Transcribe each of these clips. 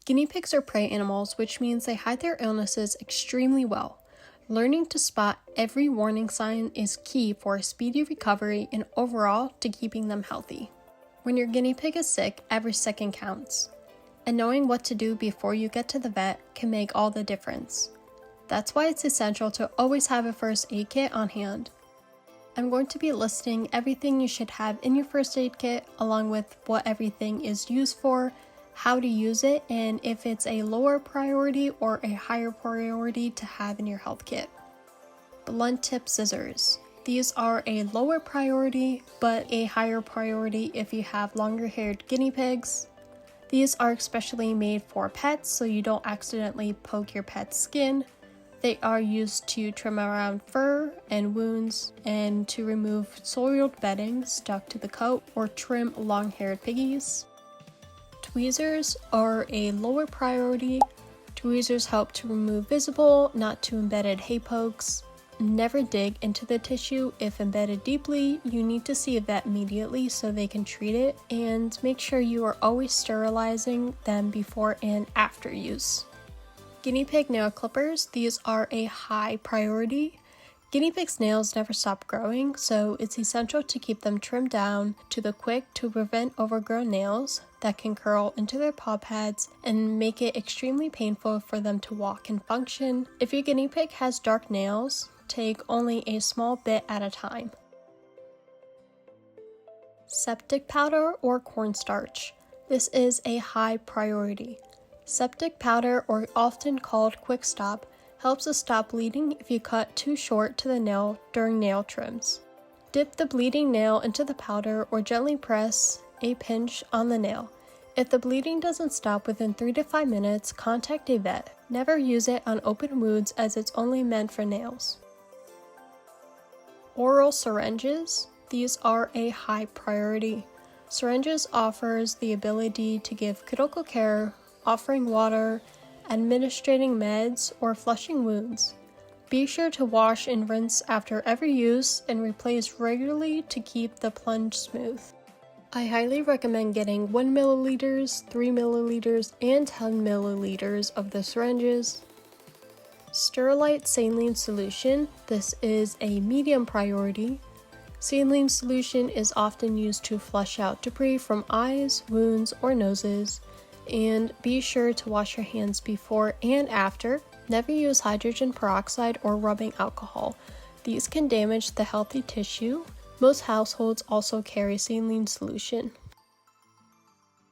Guinea pigs are prey animals, which means they hide their illnesses extremely well. Learning to spot every warning sign is key for a speedy recovery and overall to keeping them healthy. When your guinea pig is sick, every second counts. And knowing what to do before you get to the vet can make all the difference. That's why it's essential to always have a first aid kit on hand. I'm going to be listing everything you should have in your first aid kit, along with what everything is used for, how to use it, and if it's a lower priority or a higher priority to have in your health kit. Blunt tip scissors. These are a lower priority, but a higher priority if you have longer haired guinea pigs. These are especially made for pets, so you don't accidentally poke your pet's skin. They are used to trim around fur and wounds and to remove soiled bedding stuck to the coat or trim long-haired piggies. Tweezers are a lower priority. Tweezers help to remove visible, not too embedded hay pokes. Never dig into the tissue. If embedded deeply, you need to see a vet immediately so they can treat it, and make sure you are always sterilizing them before and after use. Guinea pig nail clippers. These are a high priority. Guinea pigs' nails never stop growing, so it's essential to keep them trimmed down to the quick to prevent overgrown nails that can curl into their paw pads and make it extremely painful for them to walk and function. If your guinea pig has dark nails, take only a small bit at a time. Septic powder or cornstarch. This is a high priority. Septic powder, or often called quick stop, helps us stop bleeding if you cut too short to the nail during nail trims. Dip the bleeding nail into the powder or gently press a pinch on the nail. If the bleeding doesn't stop within 3 to 5 minutes, contact a vet. Never use it on open wounds as it's only meant for nails. Oral syringes. These are a high priority. Syringes offers the ability to give critical care, offering water, administering meds, or flushing wounds. Be sure to wash and rinse after every use and replace regularly to keep the plunge smooth. I highly recommend getting 1 ml, 3 ml, and 10 ml of the syringes. Sterilite Saline Solution. This is a medium priority. Saline solution is often used to flush out debris from eyes, wounds, or noses. And be sure to wash your hands before and after. Never use hydrogen peroxide or rubbing alcohol. These can damage the healthy tissue. Most households also carry saline solution.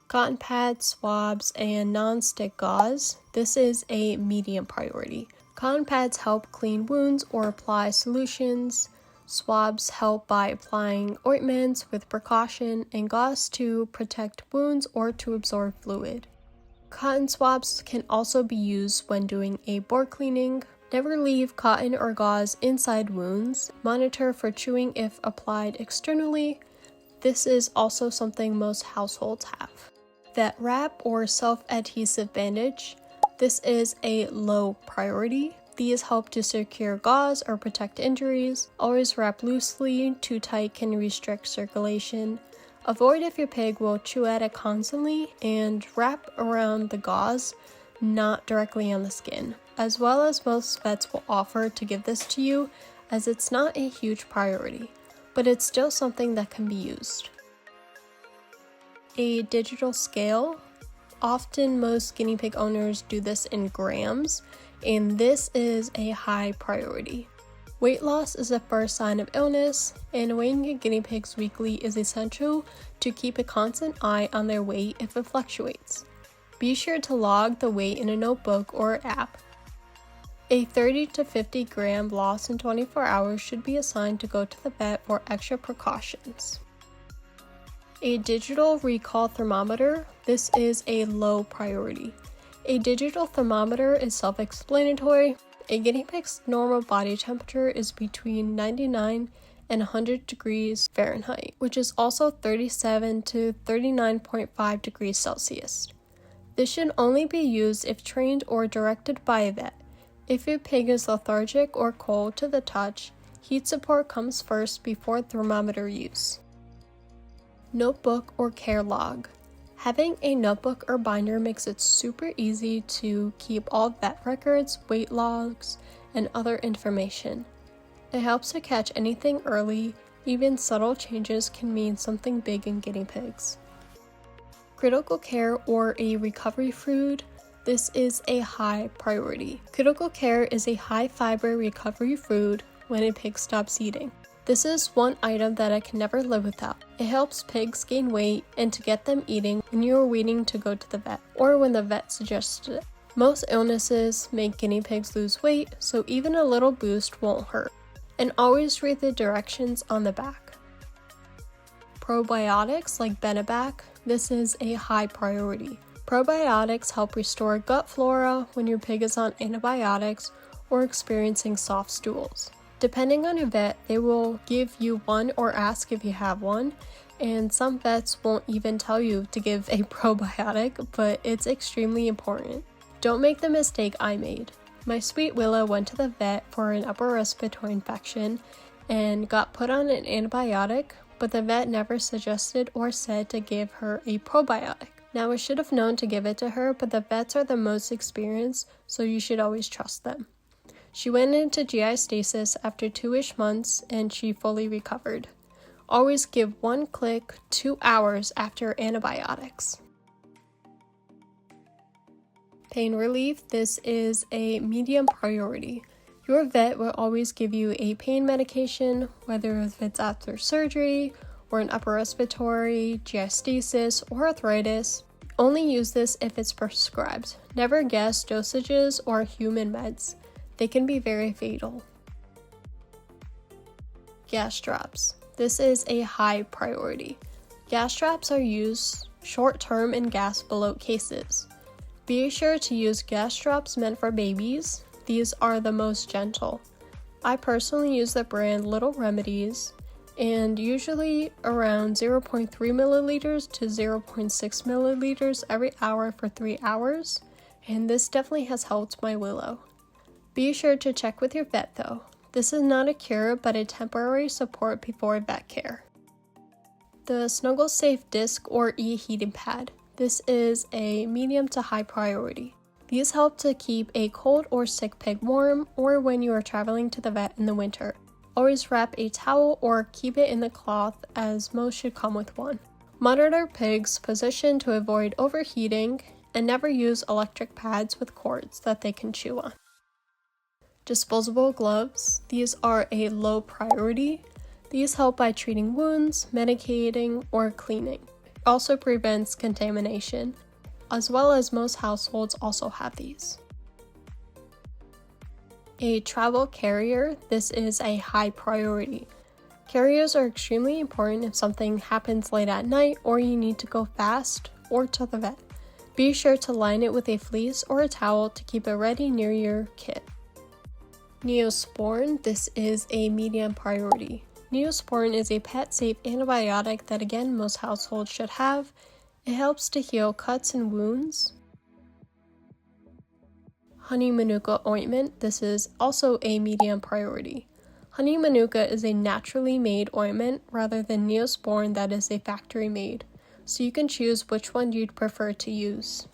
Cotton pads, swabs, and non-stick gauze. This is a medium priority. Cotton pads help clean wounds or apply solutions. Swabs help by applying ointments with precaution, and gauze to protect wounds or to absorb fluid. Cotton swabs can also be used when doing a bore cleaning. Never leave cotton or gauze inside wounds. Monitor for chewing if applied externally. This is also something most households have. Vet wrap or self-adhesive bandage. This is a low priority. These help to secure gauze or protect injuries. Always wrap loosely, too tight can restrict circulation. Avoid if your pig will chew at it constantly, and wrap around the gauze, not directly on the skin, as well as most vets will offer to give this to you, as it's not a huge priority, but it's still something that can be used. A digital scale. Often most guinea pig owners do this in grams, and this is a high priority. Weight loss is the first sign of illness, and weighing your guinea pigs weekly is essential to keep a constant eye on their weight if it fluctuates. Be sure to log the weight in a notebook or app. A 30 to 50 gram loss in 24 hours should be assigned to go to the vet for extra precautions. A digital recall thermometer. This is a low priority. A digital thermometer is self-explanatory. A guinea pig's normal body temperature is between 99 and 100 degrees Fahrenheit, which is also 37 to 39.5 degrees Celsius. This should only be used if trained or directed by a vet. If your pig is lethargic or cold to the touch, heat support comes first before thermometer use. Notebook or care log. Having a notebook or binder makes it super easy to keep all vet records, weight logs, and other information. It helps to catch anything early. Even subtle changes can mean something big in guinea pigs. Critical care or a recovery food. This is a high priority. Critical care is a high fiber recovery food when a pig stops eating. This is one item that I can never live without. It helps pigs gain weight and to get them eating when you are waiting to go to the vet or when the vet suggested it. Most illnesses make guinea pigs lose weight, so even a little boost won't hurt. And always read the directions on the back. Probiotics like Benebac. This is a high priority. Probiotics help restore gut flora when your pig is on antibiotics or experiencing soft stools. Depending on your vet, they will give you one or ask if you have one, and some vets won't even tell you to give a probiotic, but it's extremely important. Don't make the mistake I made. My sweet Willow went to the vet for an upper respiratory infection and got put on an antibiotic, but the vet never suggested or said to give her a probiotic. Now I should have known to give it to her, but the vets are the most experienced, so you should always trust them. She went into GI stasis after 2-ish months and she fully recovered. Always give 1 click 2 hours after antibiotics. Pain relief. This is a medium priority. Your vet will always give you a pain medication, whether if it's after surgery or an upper respiratory, GI stasis, or arthritis. Only use this if it's prescribed. Never guess dosages or human meds. They can be very fatal. Gas drops. This is a high priority. Gas drops are used short-term in gas bloat cases. Be sure to use gas drops meant for babies. These are the most gentle. I personally use the brand Little Remedies, and usually around 0.3 milliliters to 0.6 milliliters every hour for 3 hours, and this definitely has helped my Willow. Be sure to check with your vet though. This is not a cure, but a temporary support before vet care. The Snuggle Safe Disc or e-heating pad. This is a medium to high priority. These help to keep a cold or sick pig warm or when you are traveling to the vet in the winter. Always wrap a towel or keep it in the cloth, as most should come with one. Monitor pigs' position to avoid overheating, and never use electric pads with cords that they can chew on. Disposable gloves. These are a low priority. These help by treating wounds, medicating, or cleaning. Also prevents contamination, as well as most households also have these. A travel carrier. This is a high priority. Carriers are extremely important if something happens late at night or you need to go fast or to the vet. Be sure to line it with a fleece or a towel to keep it ready near your kit. Neosporin. This is a medium priority. Neosporin is a pet-safe antibiotic that again most households should have. It helps to heal cuts and wounds. Honey Manuka ointment. This is also a medium priority. Honey Manuka is a naturally made ointment rather than Neosporin that is a factory made, so you can choose which one you'd prefer to use.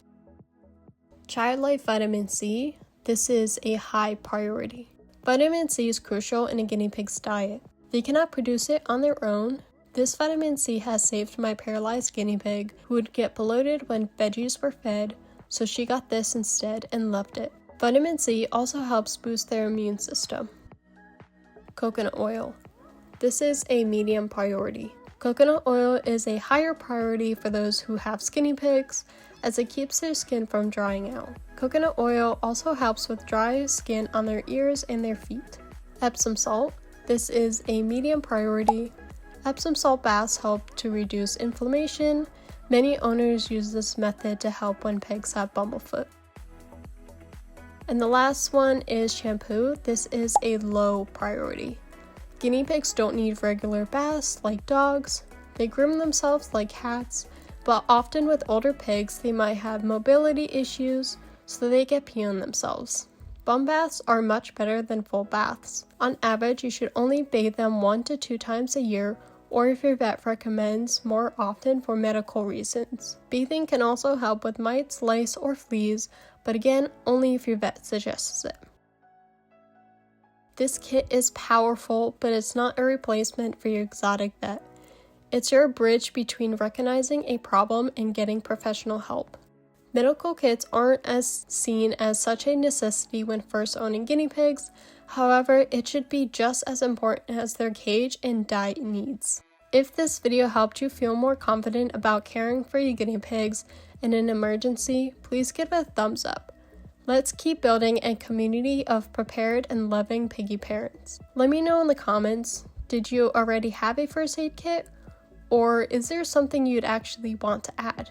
Childlife Vitamin C. This is a high priority. Vitamin C is crucial in a guinea pig's diet. They cannot produce it on their own. This vitamin C has saved my paralyzed guinea pig who would get bloated when veggies were fed, so she got this instead and loved it. Vitamin C also helps boost their immune system. Coconut oil. This is a medium priority. Coconut oil is a higher priority for those who have skinny pigs, as it keeps their skin from drying out. Coconut oil also helps with dry skin on their ears and their feet. Epsom salt. This is a medium priority. Epsom salt baths help to reduce inflammation. Many owners use this method to help when pigs have bumblefoot. And the last one is shampoo. This is a low priority. Guinea pigs don't need regular baths like dogs. They groom themselves like cats, but often with older pigs they might have mobility issues, so they get pee on themselves. Bum baths are much better than full baths. On average, you should only bathe them 1 to 2 times a year or if your vet recommends, more often for medical reasons. Bathing can also help with mites, lice, or fleas, but again, only if your vet suggests it. This kit is powerful, but it's not a replacement for your exotic vet. It's your bridge between recognizing a problem and getting professional help. Medical kits aren't as seen as such a necessity when first owning guinea pigs, however, it should be just as important as their cage and diet needs. If this video helped you feel more confident about caring for your guinea pigs in an emergency, please give it a thumbs up. Let's keep building a community of prepared and loving piggy parents. Let me know in the comments, did you already have a first aid kit? Or is there something you'd actually want to add?